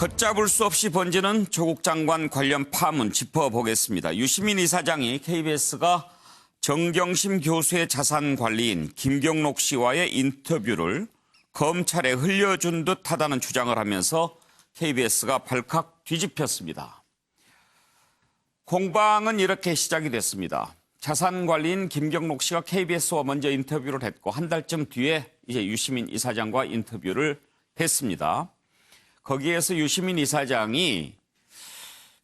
걷잡을 수 없이 번지는 조국 장관 관련 파문 짚어보겠습니다. 유시민 이사장이 KBS가 정경심 교수의 자산 관리인 김경록 씨와의 인터뷰를 검찰에 흘려준 듯 하다는 주장을 하면서 KBS가 발칵 뒤집혔습니다. 공방은 이렇게 시작이 됐습니다. 자산 관리인 김경록 씨가 KBS와 먼저 인터뷰를 했고 한 달쯤 뒤에 이제 유시민 이사장과 인터뷰를 했습니다. 거기에서 유시민 이사장이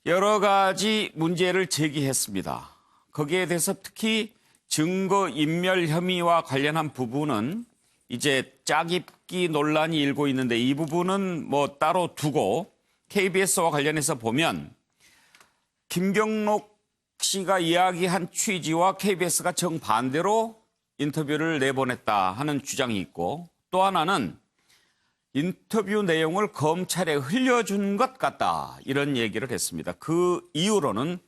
여러 가지 문제를 제기했습니다. 거기에 대해서 특히 증거인멸 혐의와 관련한 부분은 이제 짜깁기 논란이 일고 있는데 이 부분은 뭐 따로 두고 KBS와 관련해서 보면 김경록 씨가 이야기한 취지와 KBS가 정반대로 인터뷰를 내보냈다 하는 주장이 있고 또 하나는 인터뷰 내용을 검찰에 흘려준 것 같다 이런 얘기를 했습니다. 그 이후로는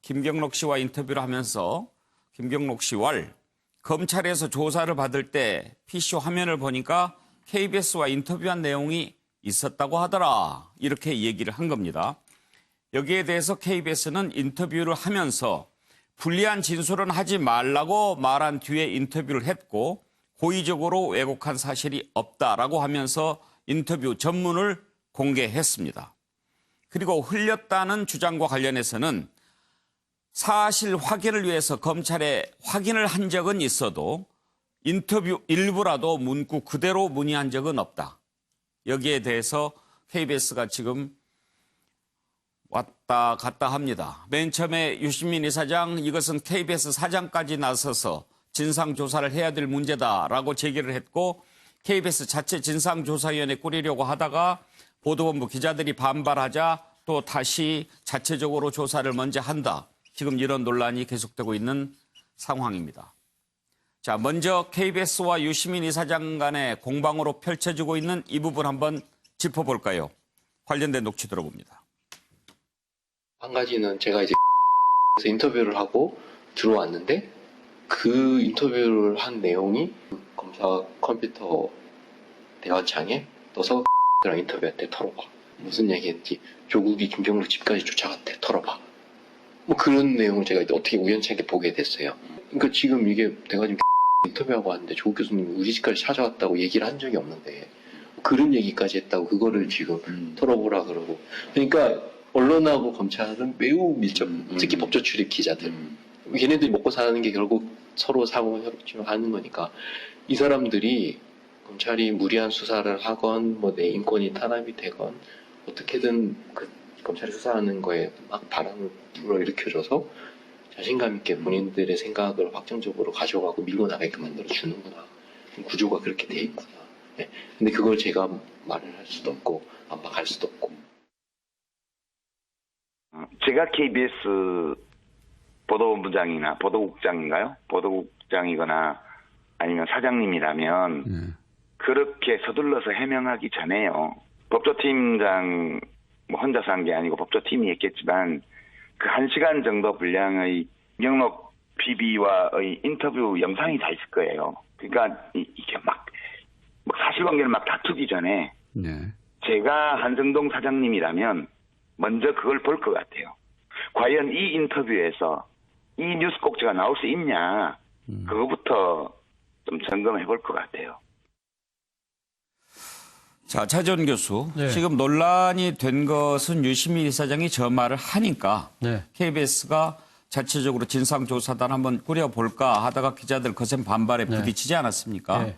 김경록 씨와 인터뷰를 하면서 김경록 씨와 검찰에서 조사를 받을 때 PC 화면을 보니까 KBS와 인터뷰한 내용이 있었다고 하더라 이렇게 얘기를 한 겁니다. 여기에 대해서 KBS는 인터뷰를 하면서 불리한 진술은 하지 말라고 말한 뒤에 인터뷰를 했고 고의적으로 왜곡한 사실이 없다라고 하면서 인터뷰 전문을 공개했습니다. 그리고 흘렸다는 주장과 관련해서는 사실 확인을 위해서 검찰에 확인을 한 적은 있어도 인터뷰 일부라도 문구 그대로 문의한 적은 없다. 여기에 대해서 KBS가 지금 왔다 갔다 합니다. 맨 처음에 유시민 이사장 이것은 KBS 사장까지 나서서 진상조사를 해야 될 문제다라고 제기를 했고 KBS 자체 진상조사위원회 꾸리려고 하다가 보도본부 기자들이 반발하자 또 다시 자체적으로 조사를 먼저 한다. 지금 이런 논란이 계속되고 있는 상황입니다. 자, 먼저 KBS와 유시민 이사장 간의 공방으로 펼쳐지고 있는 이 부분 한번 짚어볼까요? 관련된 녹취 들어봅니다. 한 가지는 제가 이제 인터뷰를 하고 들어왔는데 그 인터뷰를 한 내용이 검사 컴퓨터 대화창에 떠서 랑 인터뷰할 털어봐. 무슨 얘기했지? 조국이 김경록 집까지 쫓아갔대. 털어봐. 뭐 그런 내용을 제가 어떻게 우연찮게 보게 됐어요. 그러니까 지금 이게 내가 지금 인터뷰하고 왔는데 조국 교수님이 우리 집까지 찾아왔다고 얘기를 한 적이 없는데 그런 얘기까지 했다고 그거를 지금 털어보라 그러고. 그러니까 언론하고 검찰은 매우 밀접, 특히 법조 출입 기자들. 걔네들이 먹고 사는 게 결국 서로 상호 협조하는 거니까 이 사람들이 검찰이 무리한 수사를 하건 뭐 내 인권이 탄압이 되건 어떻게든 그 검찰이 수사하는 거에 막 바람을 불어일으켜줘서 자신감 있게 본인들의 생각을 확정적으로 가져가고 밀고 나가게 만들어 주는구나. 구조가 그렇게 돼 있구나. 네. 근데 그걸 제가 말을 할 수도 없고 반박할 수도 없고. 제가 KBS 보도본부장이나 보도국장인가요? 보도국장이거나 아니면 사장님이라면 그렇게 서둘러서 해명하기 전에요. 법조팀장 혼자서 한 게 아니고 법조팀이 했겠지만 그 1시간 정도 분량의 김경록 PB와의 인터뷰 영상이 다 있을 거예요. 그러니까 이게 막 사실관계를 막 다투기 전에 제가 한정동 사장님이라면 먼저 그걸 볼 것 같아요. 과연 이 인터뷰에서 이 뉴스 꼭지가 나올 수 있냐, 그거부터 좀 점검해 볼 것 같아요. 자, 차지원 교수. 네. 지금 논란이 된 것은 유시민 이사장이 저 말을 하니까 네. KBS가 자체적으로 진상조사단 한번 꾸려볼까 하다가 기자들 거센 반발에 부딪히지 않았습니까? 네.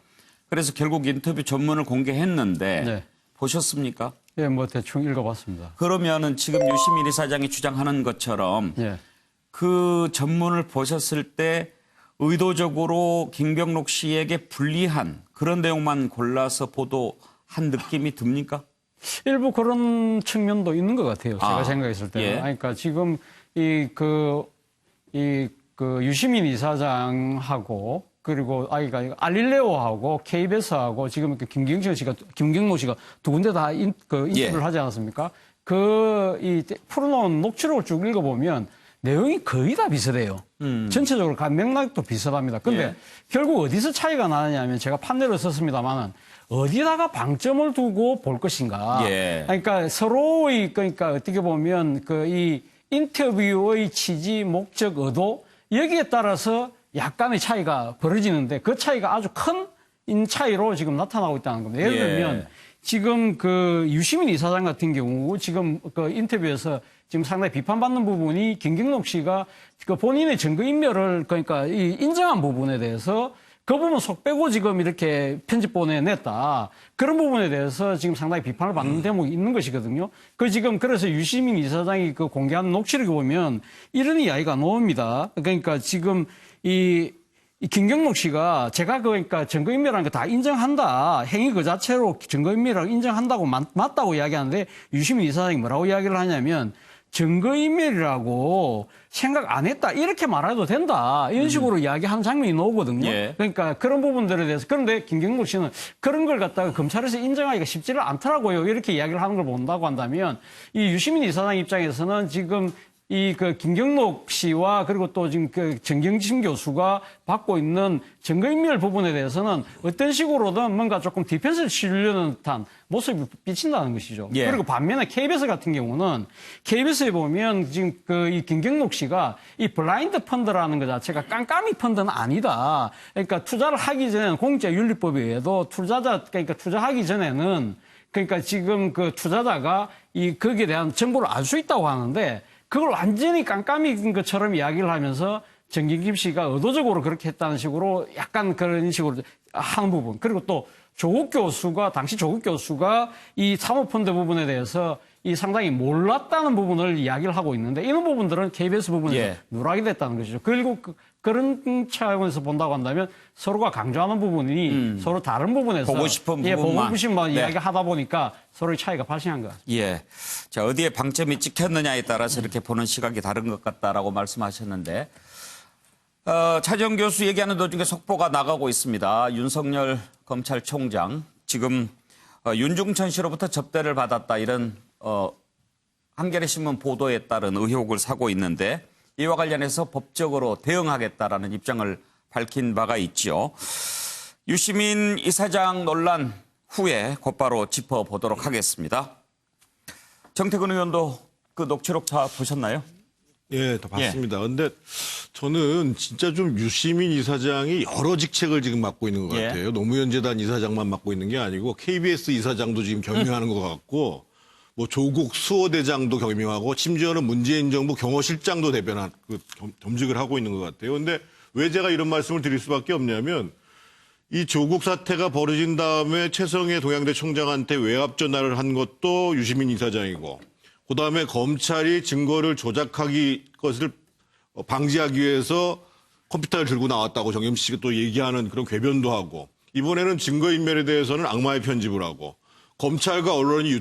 그래서 결국 인터뷰 전문을 공개했는데 네. 보셨습니까? 예, 뭐 대충 읽어봤습니다. 그러면은 지금 유시민 이사장이 주장하는 것처럼 예. 그 전문을 보셨을 때 의도적으로 김경록 씨에게 불리한 그런 내용만 골라서 보도한 느낌이 듭니까? 일부 그런 측면도 있는 것 같아요. 제가 생각했을 때는. 예. 그러니까 지금 그 유시민 이사장하고 그리고 알릴레오하고 KBS하고 지금 김경록 씨가 두 군데 다 인터뷰를 하지 않았습니까? 이 풀어놓은 녹취록을 쭉 읽어보면 내용이 거의 다 비슷해요. 전체적으로 맥락도 비슷합니다. 근데 결국 어디서 차이가 나느냐 하면 제가 판례를 썼습니다만은 어디다가 방점을 두고 볼 것인가. 예. 그러니까 서로의 그러니까 어떻게 보면 그 이 인터뷰의 취지, 목적, 의도 여기에 따라서 약간의 차이가 벌어지는데 그 차이가 아주 큰 차이로 지금 나타나고 있다는 겁니다. 예를 들면 예. 지금 그 유시민 이사장 같은 경우 지금 그 인터뷰에서 지금 상당히 비판받는 부분이 김경록 씨가 그 본인의 증거인멸을 그러니까 이 인정한 부분에 대해서 그 부분 속 빼고 지금 이렇게 편집본에 냈다. 그런 부분에 대해서 지금 상당히 비판을 받는 대목이 있는 것이거든요. 그 지금 그래서 유시민 이사장이 그 공개한 녹취록에 보면 이런 이야기가 나옵니다. 그러니까 지금 이 김경록 씨가 제가 그러니까 증거인멸하는 거 다 인정한다. 행위 그 자체로 증거인멸을 인정한다고 맞다고 이야기하는데 유시민 이사장이 뭐라고 이야기를 하냐면 증거인멸이라고 생각 안 했다. 이렇게 말해도 된다. 이런 식으로 이야기하는 장면이 나오거든요. 예. 그러니까 그런 부분들에 대해서. 그런데 김경록 씨는 그런 걸 갖다가 검찰에서 인정하기가 쉽지를 않더라고요. 이렇게 이야기를 하는 걸 본다고 한다면 이 유시민 이사장 입장에서는 지금 이 그 김경록 씨와 그리고 또 지금 그 정경심 교수가 받고 있는 증거인멸 부분에 대해서는 어떤 식으로든 뭔가 조금 디펜스를 치려는 듯한 모습이 비친다는 것이죠. 예. 그리고 반면에 KBS 같은 경우는 KBS에 보면 지금 그 이 김경록 씨가 이 블라인드 펀드라는 것 자체가 깜깜이 펀드는 아니다. 그러니까 투자를 하기 전에는 공짜윤리법에 의해도 그러니까 투자하기 전에는 그러니까 지금 그 투자자가 이 거기에 대한 정보를 알 수 있다고 하는데 그걸 완전히 깜깜이인 것처럼 이야기를 하면서 정경심 씨가 의도적으로 그렇게 했다는 식으로 약간 그런 식으로 하는 부분. 그리고 또 당시 조국 교수가 이 사모펀드 부분에 대해서 이 상당히 몰랐다는 부분을 이야기를 하고 있는데 이런 부분들은 KBS 부분에서 예. 누락이 됐다는 것이죠. 그리고 그런 차원에서 본다고 한다면 서로가 강조하는 부분이 서로 다른 부분에서 보고 싶은 예, 부분만. 보고 싶은 네. 이야기하다 보니까 서로의 차이가 발생한 것 같습니다. 예. 자, 어디에 방점이 찍혔느냐에 따라서 이렇게 보는 시각이 다른 것 같다라고 말씀하셨는데, 차정 교수 얘기하는 도중에 속보가 나가고 있습니다. 윤석열 검찰총장, 지금, 윤중천 씨로부터 접대를 받았다, 이런, 한겨레 신문 보도에 따른 의혹을 사고 있는데, 이와 관련해서 법적으로 대응하겠다라는 입장을 밝힌 바가 있죠. 유시민 이사장 논란 후에 곧바로 짚어보도록 하겠습니다. 정태근 의원도 그 녹취록 다 보셨나요? 예, 다 봤습니다. 근데 저는 진짜 좀 유시민 이사장이 여러 직책을 지금 맡고 있는 것 예. 같아요. 노무현 재단 이사장만 맡고 있는 게 아니고 KBS 이사장도 지금 겸임하는 것 같고 뭐 조국 수호대장도 겸임하고 심지어는 문재인 정부 경호실장도 대변한 겸직을 하고 있는 것 같아요. 근데 왜 제가 이런 말씀을 드릴 수밖에 없냐면 이 조국 사태가 벌어진 다음에 최성해 동양대 총장한테 외압 전화를 한 것도 유시민 이사장이고 그다음에 검찰이 증거를 조작하기 것을 방지하기 위해서 컴퓨터를 들고 나왔다고 정경심 씨가 또 얘기하는 그런 궤변도 하고 이번에는 증거인멸에 대해서는 악마의 편집을 하고 검찰과 언론이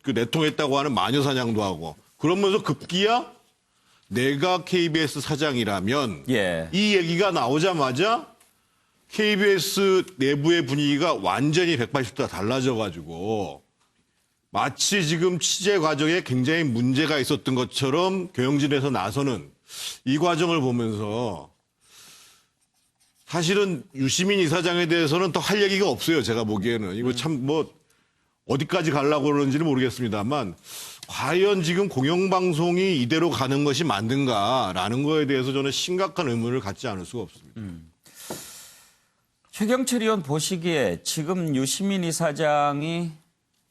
내통했다고 하는 마녀사냥도 하고 그러면서 급기야 내가 KBS 사장이라면 예. 이 얘기가 나오자마자 KBS 내부의 분위기가 완전히 180도 달라져가지고 마치 지금 취재 과정에 굉장히 문제가 있었던 것처럼 경영진에서 나서는 이 과정을 보면서 사실은 유시민 이사장에 대해서는 더 할 얘기가 없어요. 제가 보기에는. 이거 참 뭐 어디까지 가려고 그러는지는 모르겠습니다만 과연 지금 공영방송이 이대로 가는 것이 맞는가라는 거에 대해서 저는 심각한 의문을 갖지 않을 수가 없습니다. 최경철 의원 보시기에 지금 유시민 이사장이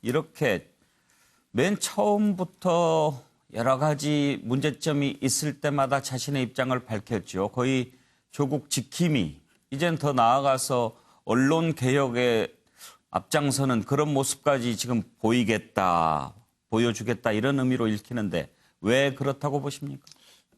이렇게 맨 처음부터 여러 가지 문제점이 있을 때마다 자신의 입장을 밝혔죠. 거의 조국 지킴이, 이젠 더 나아가서 언론 개혁에 앞장서는 그런 모습까지 지금 보여주겠다 이런 의미로 읽히는데 왜 그렇다고 보십니까?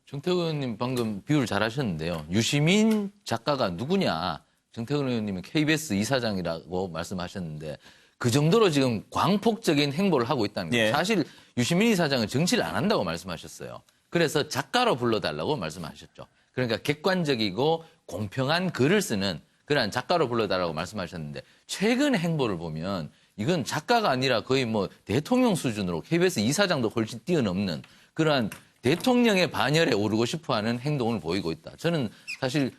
정태근 의원님 방금 비유를 잘 하셨는데요. 유시민 작가가 누구냐. 정태근 의원님은 KBS 이사장이라고 말씀하셨는데 그 정도로 지금 광폭적인 행보를 하고 있다는 거예요. 예. 사실 유시민 이사장은 정치를 안 한다고 말씀하셨어요. 그래서 작가로 불러달라고 말씀하셨죠. 그러니까 객관적이고 공평한 글을 쓰는 그러한 작가로 불러달라고 말씀하셨는데 최근 행보를 보면 이건 작가가 아니라 거의 뭐 대통령 수준으로 KBS 이사장도 훨씬 뛰어넘는 그러한 대통령의 반열에 오르고 싶어하는 행동을 보이고 있다. 저는 사실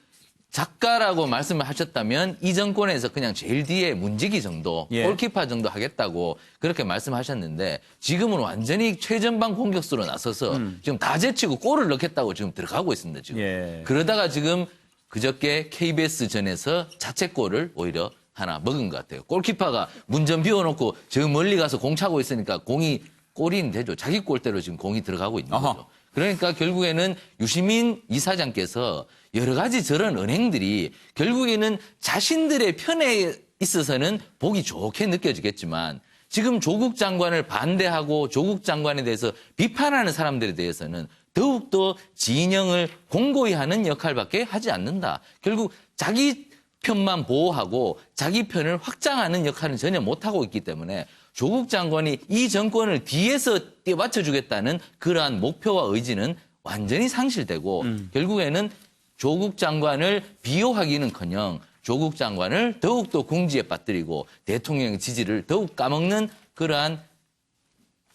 작가라고 말씀을 하셨다면 이 정권에서 그냥 제일 뒤에 문지기 정도, 예. 골키퍼 정도 하겠다고 그렇게 말씀하셨는데 지금은 완전히 최전방 공격수로 나서서 지금 다 제치고 골을 넣겠다고 지금 들어가고 있습니다. 지금. 예. 그러다가 지금 그저께 KBS전에서 자책골을 오히려 하나 먹은 것 같아요. 골키퍼가 문전 비워놓고 저 멀리 가서 공 차고 있으니까 공이 골인 되죠. 자기 골대로 지금 공이 들어가고 있는 어허. 거죠. 그러니까 결국에는 유시민 이사장께서 여러 가지 저런 은행들이 결국에는 자신들의 편에 있어서는 보기 좋게 느껴지겠지만 지금 조국 장관을 반대하고 조국 장관에 대해서 비판하는 사람들에 대해서는 더욱더 진영을 공고히 하는 역할밖에 하지 않는다. 결국 자기 편만 보호하고 자기 편을 확장하는 역할은 전혀 못하고 있기 때문에 조국 장관이 이 정권을 뒤에서 떼받쳐주겠다는 그러한 목표와 의지는 완전히 상실되고 결국에는 조국 장관을 비호하기는커녕 조국 장관을 더욱더 궁지에 빠뜨리고 대통령의 지지를 더욱 까먹는 그러한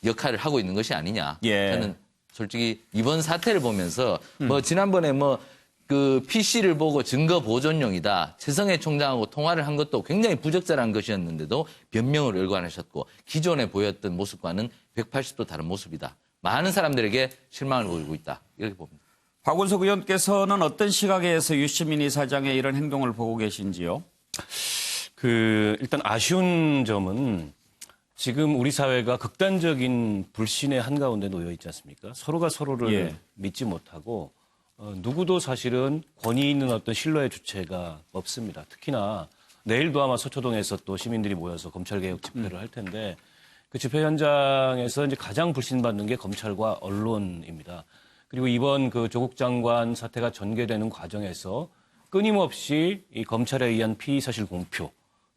역할을 하고 있는 것이 아니냐. 예. 저는 솔직히 이번 사태를 보면서 뭐 지난번에 그 PC를 보고 증거 보존용이다. 최성해 총장하고 통화를 한 것도 굉장히 부적절한 것이었는데도 변명을 일관하셨고 기존에 보였던 모습과는 180도 다른 모습이다. 많은 사람들에게 실망을 보이고 있다. 이렇게 봅니다. 박원석 의원께서는 어떤 시각에서 유시민 이사장의 이런 행동을 보고 계신지요? 일단 아쉬운 점은 지금 우리 사회가 극단적인 불신의 한가운데 놓여 있지 않습니까? 서로가 서로를 예. 믿지 못하고 누구도 사실은 권위 있는 어떤 신뢰의 주체가 없습니다. 특히나 내일도 아마 서초동에서 또 시민들이 모여서 검찰개혁 집회를 할 텐데 그 집회 현장에서 이제 가장 불신받는 게 검찰과 언론입니다. 그리고 이번 그 조국 장관 사태가 전개되는 과정에서 끊임없이 이 검찰에 의한 피의 사실 공표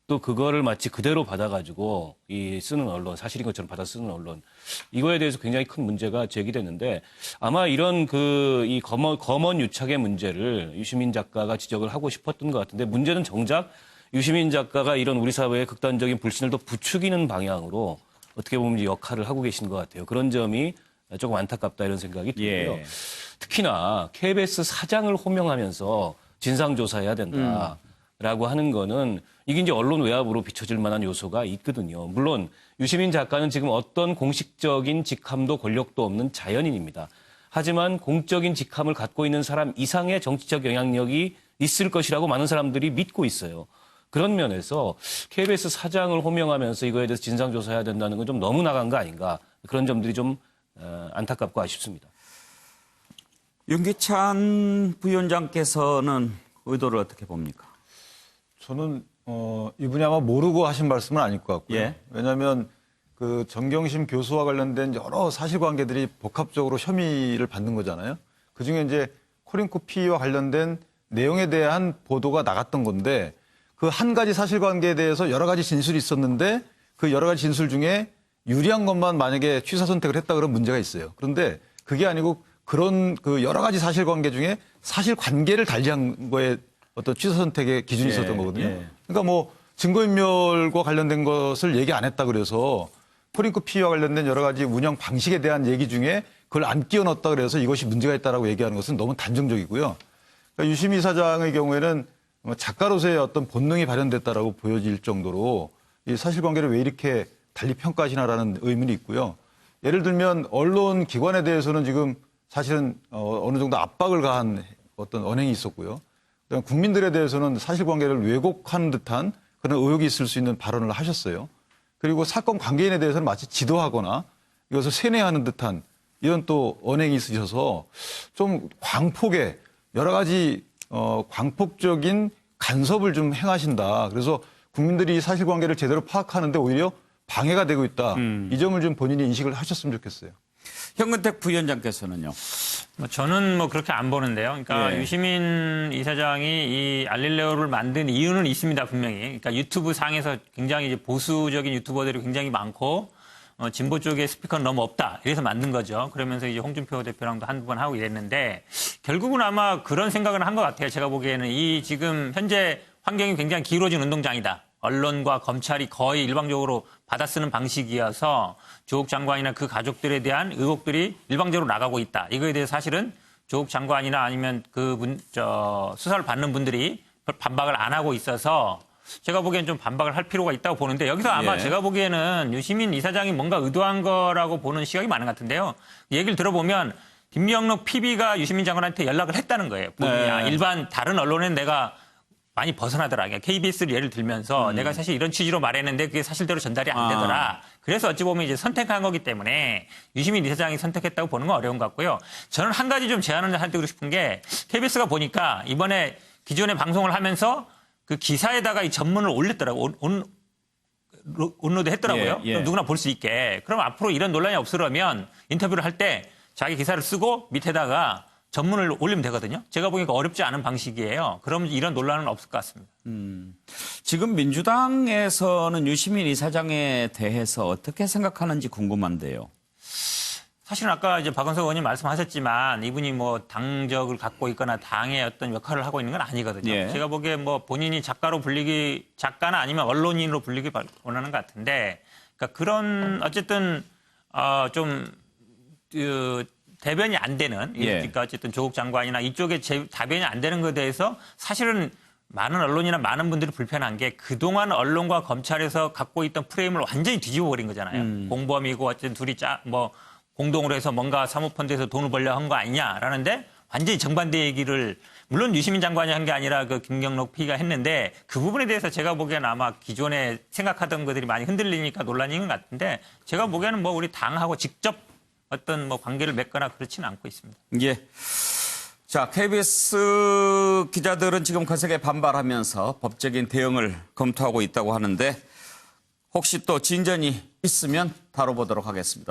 또 그거를 마치 그대로 받아가지고 이 쓰는 언론, 사실인 것처럼 받아 쓰는 언론, 이거에 대해서 굉장히 큰 문제가 제기됐는데 아마 이런 이 검언 유착의 문제를 유시민 작가가 지적을 하고 싶었던 것 같은데 문제는 정작 유시민 작가가 이런 우리 사회의 극단적인 불신을 더 부추기는 방향으로 어떻게 보면 역할을 하고 계신 것 같아요. 그런 점이 조금 안타깝다 이런 생각이 들고요. 예. 특히나 KBS 사장을 호명하면서 진상조사해야 된다라고 하는 거는 이게 이제 언론 외압으로 비춰질 만한 요소가 있거든요. 물론 유시민 작가는 지금 어떤 공식적인 직함도 권력도 없는 자연인입니다. 하지만 공적인 직함을 갖고 있는 사람 이상의 정치적 영향력이 있을 것이라고 많은 사람들이 믿고 있어요. 그런 면에서 KBS 사장을 호명하면서 이거에 대해서 진상조사해야 된다는 건 좀 너무 나간 거 아닌가. 그런 점들이 좀 안타깝고 아쉽습니다. 윤기찬 부위원장께서는 의도를 어떻게 봅니까? 저는 이분이 아마 모르고 하신 말씀은 아닐 것 같고요. 예. 왜냐하면 그 정경심 교수와 관련된 여러 사실관계들이 복합적으로 혐의를 받는 거잖아요. 그중에 이제 코링코 피의와 관련된 내용에 대한 보도가 나갔던 건데 그 한 가지 사실관계에 대해서 여러 가지 진술이 있었는데 그 여러 가지 진술 중에 유리한 것만 만약에 취사 선택을 했다 그러면 문제가 있어요. 그런데 그게 아니고 그런 그 여러 가지 사실관계 중에 사실관계를 달리한 거에 어떤 취사 선택의 기준이 있었던 거거든요. 예. 그러니까 뭐 증거인멸과 관련된 것을 얘기 안 했다 그래서 코링크 피의와 관련된 여러 가지 운영 방식에 대한 얘기 중에 그걸 안 끼워 넣었다 그래서 이것이 문제가 있다라고 얘기하는 것은 너무 단정적이고요. 그러니까 유시민 사장의 경우에는 작가로서의 어떤 본능이 발현됐다라고 보여질 정도로 이 사실관계를 왜 이렇게 달리 평가하시나라는 의문이 있고요. 예를 들면 언론 기관에 대해서는 지금 사실은 어느 정도 압박을 가한 어떤 언행이 있었고요. 그다음에 국민들에 대해서는 사실관계를 왜곡하는 듯한 그런 의혹이 있을 수 있는 발언을 하셨어요. 그리고 사건 관계인에 대해서는 마치 지도하거나 이것을 세뇌하는 듯한 이런 또 언행이 있으셔서 좀 광폭의 여러 가지 광폭적인 간섭을 좀 행하신다. 그래서 국민들이 사실관계를 제대로 파악하는데 오히려 방해가 되고 있다. 이 점을 좀 본인이 인식을 하셨으면 좋겠어요. 현근택 부위원장께서는요. 저는 그렇게 안 보는데요. 그러니까 예. 유시민 이사장이 이 알릴레오를 만든 이유는 있습니다, 분명히. 그러니까 유튜브 상에서 굉장히 이제 보수적인 유튜버들이 굉장히 많고 진보 쪽에 스피커는 너무 없다. 이래서 만든 거죠. 그러면서 이제 홍준표 대표랑도 한두 번 하고 이랬는데 결국은 아마 그런 생각을 한 것 같아요. 제가 보기에는 이 지금 현재 환경이 굉장히 기울어진 운동장이다. 언론과 검찰이 거의 일방적으로 받아쓰는 방식이어서 조국 장관이나 그 가족들에 대한 의혹들이 일방적으로 나가고 있다. 이거에 대해서 사실은 조국 장관이나 아니면 수사를 받는 분들이 반박을 안 하고 있어서 제가 보기엔 좀 반박을 할 필요가 있다고 보는데 여기서 아마 예. 제가 보기에는 유시민 이사장이 뭔가 의도한 거라고 보는 시각이 많은 것 같은데요. 얘기를 들어보면 김경록 PB가 유시민 장관한테 연락을 했다는 거예요. 본인이 네. 일반 다른 언론엔 내가 많이 벗어나더라. 그러니까 KBS를 예를 들면서 내가 사실 이런 취지로 말했는데 그게 사실대로 전달이 안 되더라. 그래서 어찌 보면 이제 선택한 거기 때문에 유시민 이사장이 선택했다고 보는 건 어려운 것 같고요. 저는 한 가지 좀 제안을 해드리고 싶은 게 KBS가 보니까 이번에 기존에 방송을 하면서 그 기사에다가 이 전문을 올렸더라고. 온로드 했더라고요. 예, 예. 그럼 누구나 볼 수 있게. 그럼 앞으로 이런 논란이 없으려면 인터뷰를 할 때 자기 기사를 쓰고 밑에다가 전문을 올리면 되거든요. 제가 보니까 어렵지 않은 방식이에요. 그럼 이런 논란은 없을 것 같습니다. 지금 민주당에서는 유시민 이사장에 대해서 어떻게 생각하는지 궁금한데요. 사실은 아까 이제 박원석 의원님 말씀하셨지만 이분이 뭐 당적을 갖고 있거나 당의 어떤 역할을 하고 있는 건 아니거든요. 예. 제가 보기에 뭐 본인이 작가나 아니면 언론인으로 불리기 원하는 것 같은데, 그러니까 그런 어쨌든 대변이 안 되는, 예. 그러니까 어쨌든 조국 장관이나 이쪽에 답변이 안 되는 것에 대해서 사실은 많은 언론이나 많은 분들이 불편한 게 그동안 언론과 검찰에서 갖고 있던 프레임을 완전히 뒤집어 버린 거잖아요. 공범이고 어쨌든 둘이 공동으로 해서 뭔가 사모펀드에서 돈을 벌려 한 거 아니냐라는데 완전히 정반대 얘기를 물론 유시민 장관이 한 게 아니라 그 김경록 PB가 했는데 그 부분에 대해서 제가 보기에는 아마 기존에 생각하던 것들이 많이 흔들리니까 논란인 것 같은데 제가 보기에는 뭐 우리 당하고 직접 어떤 뭐 관계를 맺거나 그렇지는 않고 있습니다. 예. 자, KBS 기자들은 지금 거세게 반발하면서 법적인 대응을 검토하고 있다고 하는데 혹시 또 진전이 있으면 다뤄보도록 하겠습니다.